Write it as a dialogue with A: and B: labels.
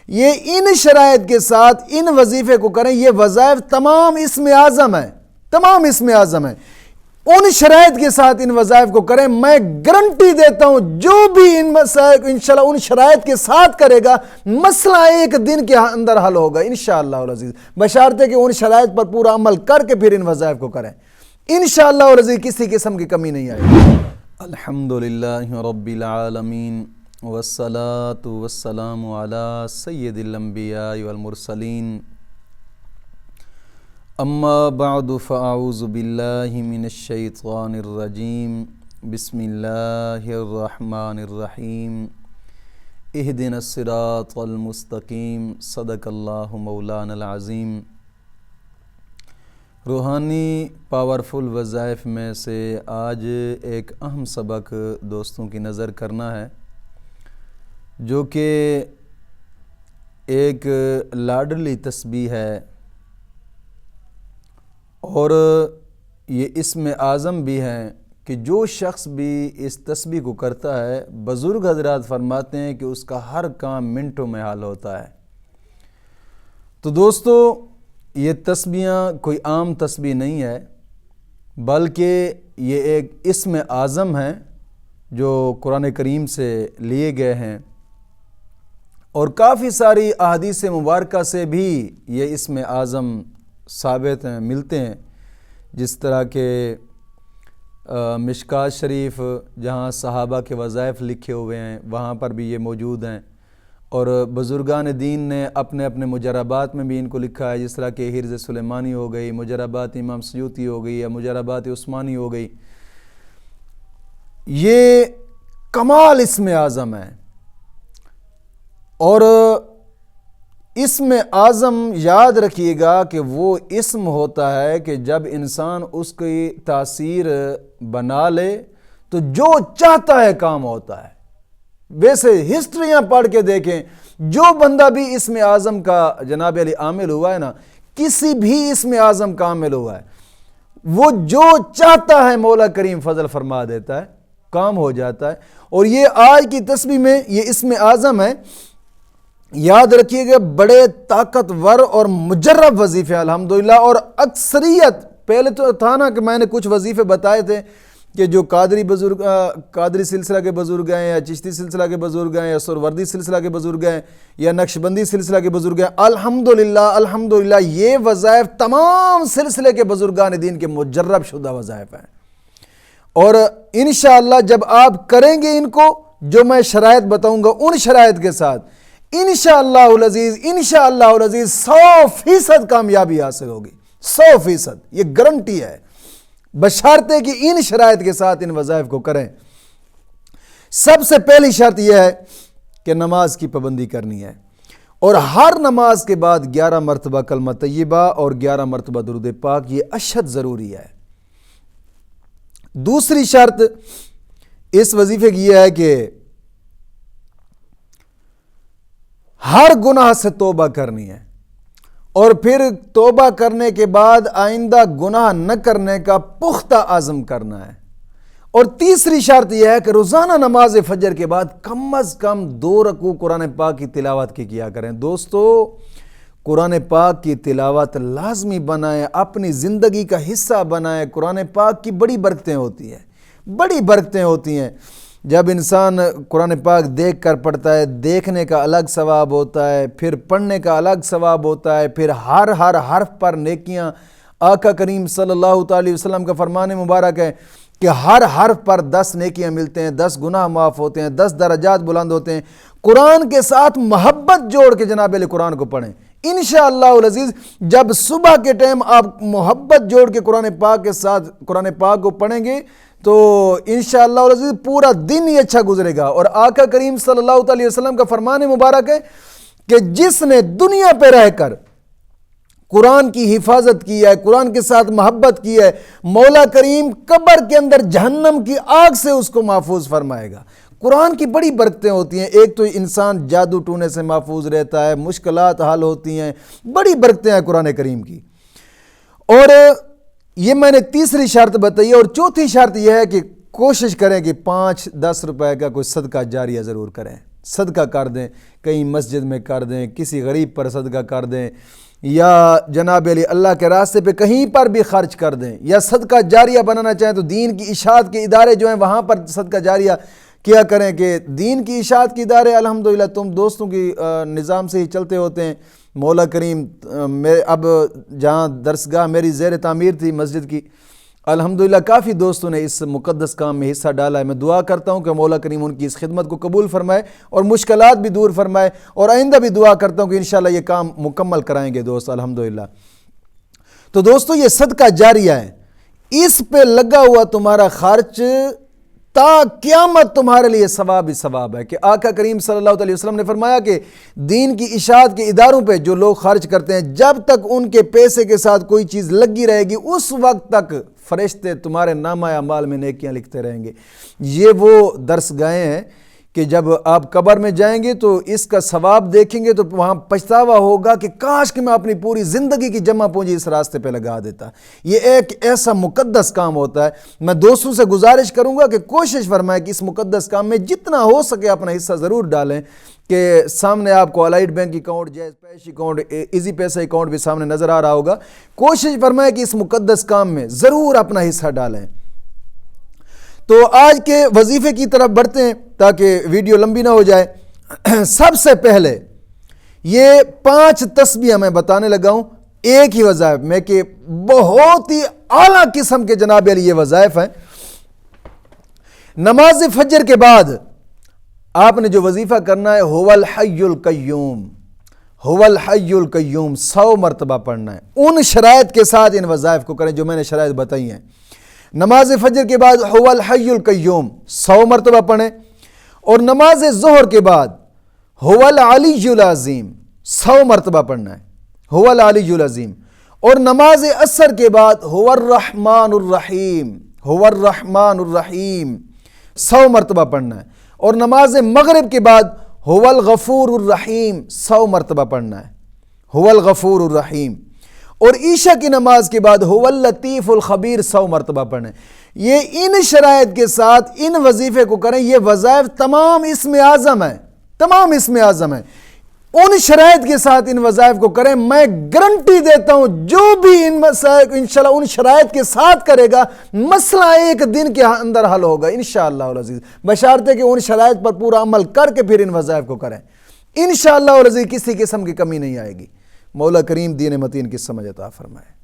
A: یہ ان شرائط کے ساتھ ان وظیفے کو کریں. یہ وظائف تمام اسم اعظم ہیں، تمام اسم اعظم ہیں. ان شرائط کے ساتھ ان وظائف کو کریں. میں گارنٹی دیتا ہوں جو بھی ان مسائل انشاءاللہ ان شرائط کے ساتھ کرے گا، مسئلہ ایک دن کے اندر حل ہوگا انشاءاللہ العزیز، بشرطے کہ ان شرائط پر پورا عمل کر کے پھر ان وظائف کو کریں. انشاءاللہ العزیز کسی قسم کی کمی نہیں آئے گی. الحمدللہ رب العالمین والصلاة والسلام علی سید الانبیاء والمرسلین. اما بعد فاعوذ باللہ من الشیطان الرجیم. بسم اللہ الرحمن الرحیم. اہدنا الصراط المستقیم. صدق اللہ مولانا العظیم. روحانی پاورفل وظائف میں سے آج ایک اہم سبق دوستوں کی نظر کرنا ہے، جو کہ ایک لاڈلی تسبیح ہے اور یہ اسم اعظم بھی ہے کہ جو شخص بھی اس تسبیح کو کرتا ہے، بزرگ حضرات فرماتے ہیں کہ اس کا ہر کام منٹوں میں حل ہوتا ہے. تو دوستو، یہ تسبیحاں کوئی عام تسبیح نہیں ہے، بلکہ یہ ایک اسم اعظم ہے جو قرآن کریم سے لیے گئے ہیں، اور کافی ساری احادیث مبارکہ سے بھی یہ اسم اعظم ثابت ہیں، ملتے ہیں. جس طرح کہ مشکات شریف جہاں صحابہ کے وظائف لکھے ہوئے ہیں وہاں پر بھی یہ موجود ہیں، اور بزرگان دین نے اپنے اپنے مجربات میں بھی ان کو لکھا ہے، جس طرح کہ حرز سلیمانی ہو گئی، مجربات امام سیوطی ہو گئی، یا مجربات عثمانی ہو گئی. یہ کمال اسم اعظم ہے. اور اسم اعظم یاد رکھیے گا کہ وہ اسم ہوتا ہے کہ جب انسان اس کی تاثیر بنا لے تو جو چاہتا ہے کام ہوتا ہے. ویسے ہسٹریاں پڑھ کے دیکھیں، جو بندہ بھی اسم اعظم کا جناب علی عامل ہوا ہے نا، کسی بھی اسم اعظم کا عامل ہوا ہے، وہ جو چاہتا ہے مولا کریم فضل فرما دیتا ہے، کام ہو جاتا ہے. اور یہ آج کی تسبیح میں یہ اسم اعظم ہے. یاد رکھیے گا، بڑے طاقتور اور مجرب وظیفے الحمدللہ. اور اکثریت پہلے تو تھا نا کہ میں نے کچھ وظیفے بتائے تھے کہ جو قادری سلسلہ کے بزرگ ہیں، یا چشتی سلسلہ کے بزرگ ہیں، یا سروردی سلسلہ کے بزرگ ہیں، یا نقشبندی سلسلہ کے بزرگ ہیں. الحمدللہ یہ وظائف تمام سلسلے کے بزرگان دین کے مجرب شدہ وظائف ہیں. اور انشاءاللہ جب آپ کریں گے ان کو، جو میں شرائط بتاؤں گا ان شرائط کے ساتھ، انشاءاللہ العزیز 100% کامیابی حاصل ہوگی. 100% یہ گارنٹی ہے، بشرطے کہ ان شرائط کے ساتھ ان وظائف کو کریں. سب سے پہلی شرط یہ ہے کہ نماز کی پابندی کرنی ہے، اور ہر نماز کے بعد 11 مرتبہ کلمہ طیبہ اور 11 مرتبہ درود پاک، یہ اشد ضروری ہے. دوسری شرط اس وظیفے کی یہ ہے کہ ہر گناہ سے توبہ کرنی ہے، اور پھر توبہ کرنے کے بعد آئندہ گناہ نہ کرنے کا پختہ عزم کرنا ہے. اور تیسری شرط یہ ہے کہ روزانہ نماز فجر کے بعد کم از کم 2 رکوع قرآن پاک کی تلاوت کی کیا کریں. دوستو، قرآن پاک کی تلاوت لازمی بنائیں، اپنی زندگی کا حصہ بنائیں. قرآن پاک کی بڑی برکتیں ہوتی ہیں، بڑی برکتیں ہوتی ہیں. جب انسان قرآن پاک دیکھ کر پڑھتا ہے، دیکھنے کا الگ ثواب ہوتا ہے، پھر پڑھنے کا الگ ثواب ہوتا ہے، پھر ہر حرف پر نیکیاں. آقا کریم صلی اللہ تعالی وسلم کا فرمان مبارک ہے کہ ہر حرف پر 10 نیکیاں ملتے ہیں، 10 گناہ معاف ہوتے ہیں، 10 درجات بلند ہوتے ہیں. قرآن کے ساتھ محبت جوڑ کے جناب علی قرآن کو پڑھیں. انشاءاللہ العزیز جب صبح کے ٹائم آپ محبت جوڑ کے قرآن پاک کے ساتھ قرآن پاک کو پڑھیں گے تو انشاءاللہ العزیز پورا دن ہی اچھا گزرے گا. اور آقا کریم صلی اللہ علیہ وسلم کا فرمان مبارک ہے کہ جس نے دنیا پہ رہ کر قرآن کی حفاظت کی ہے، قرآن کے ساتھ محبت کی ہے، مولا کریم قبر کے اندر جہنم کی آگ سے اس کو محفوظ فرمائے گا. قرآن کی بڑی برکتیں ہوتی ہیں. ایک تو انسان جادو ٹونے سے محفوظ رہتا ہے، مشکلات حل ہوتی ہیں، بڑی برکتیں ہیں قرآن کریم کی. اور یہ میں نے تیسری شرط بتائی. اور چوتھی شرط یہ ہے کہ کوشش کریں کہ 5-10 روپے کا کوئی صدقہ جاریہ ضرور کریں. صدقہ کر دیں، کہیں مسجد میں کر دیں، کسی غریب پر صدقہ کر دیں، یا جناب علی اللہ کے راستے پہ کہیں پر بھی خرچ کر دیں، یا صدقہ جاریہ بنانا چاہیں تو دین کی اشاعت کے ادارے جو ہیں وہاں پر صدقہ جاریہ کیا کریں کہ دین کی اشاعت کے ادارے الحمدللہ تم دوستوں کی نظام سے ہی چلتے ہوتے ہیں۔ مولا کریم اب جہاں درسگاہ میری زیر تعمیر تھی مسجد کی، الحمدللہ کافی دوستوں نے اس مقدس کام میں حصہ ڈالا ہے۔ میں دعا کرتا ہوں کہ مولا کریم ان کی اس خدمت کو قبول فرمائے اور مشکلات بھی دور فرمائے، اور آئندہ بھی دعا کرتا ہوں کہ انشاءاللہ یہ کام مکمل کرائیں گے دوست الحمدللہ۔ تو دوستو یہ صدقہ جاریہ ہے، اس پہ لگا ہوا تمہارا خرچ تا قیامت تمہارے لیے ثواب ہی ثواب ہے، کہ آقا کریم صلی اللہ علیہ وسلم نے فرمایا کہ دین کی اشاعت کے اداروں پہ جو لوگ خرچ کرتے ہیں، جب تک ان کے پیسے کے ساتھ کوئی چیز لگی رہے گی اس وقت تک فرشتے تمہارے نامہ اعمال میں نیکیاں لکھتے رہیں گے۔ یہ وہ درس گاہیں ہیں کہ جب آپ قبر میں جائیں گے تو اس کا ثواب دیکھیں گے تو وہاں پچھتاوا ہوگا کہ کاش کہ میں اپنی پوری زندگی کی جمع پونجی اس راستے پہ لگا دیتا۔ یہ ایک ایسا مقدس کام ہوتا ہے۔ میں دوستوں سے گزارش کروں گا کہ کوشش فرمائیں کہ اس مقدس کام میں جتنا ہو سکے اپنا حصہ ضرور ڈالیں، کہ سامنے آپ کو الائٹ بینک اکاؤنٹ، جیز پیش اکاؤنٹ، ایزی پیسہ اکاؤنٹ بھی سامنے نظر آ رہا ہوگا۔ کوشش فرمائیں کہ اس مقدس کام میں ضرور اپنا حصہ ڈالیں۔ تو آج کے وظیفے کی طرف بڑھتے ہیں تاکہ ویڈیو لمبی نہ ہو جائے۔ سب سے پہلے یہ 5 تسبیح میں بتانے لگا ہوں، ایک ہی وظائف میں، کہ بہت ہی اعلیٰ قسم کے جناب علی یہ وظائف ہیں۔ نماز فجر کے بعد آپ نے جو وظیفہ کرنا ہے هو الحی القیوم، هو الحی القیوم 100 مرتبہ پڑھنا ہے۔ ان شرائط کے ساتھ ان وظائف کو کریں جو میں نے شرائط بتائی ہیں۔ نماز فجر کے بعد هو الحی القیوم 100 مرتبہ پڑھیں، اور نماز ظہر کے بعد هو العلی العظیم 100 مرتبہ پڑھنا ہے، هو العلی العظیم۔ اور نماز عصر کے بعد هو الرحمن الرحیم، هو الرحمن الرحیم 100 مرتبہ پڑھنا ہے۔ اور نماز مغرب کے بعد هو الغفور الرحیم 100 مرتبہ پڑھنا ہے، هو الغفور الرحیم۔ اور عشاء کی نماز کے بعد هو اللطیف الخبیر 100 مرتبہ پڑھیں۔ یہ ان شرائط کے ساتھ ان وظیفے کو کریں۔ یہ وظائف تمام اسم اعظم ہیں، تمام اسم اعظم ہیں۔ ان شرائط کے ساتھ ان وظائف کو کریں۔ میں گارنٹی دیتا ہوں جو بھی ان مسائل انشاءاللہ ان شرائط کے ساتھ کرے گا، مسئلہ ایک دن کے اندر حل ہوگا انشاءاللہ العزیز، بشرطے کہ ان شرائط پر پورا عمل کر کے پھر ان وظائف کو کریں۔ انشاءاللہ العزیز کسی قسم کی کمی نہیں آئے گی۔ مولا کریم دین متین کی سمجھ عطا فرمائے۔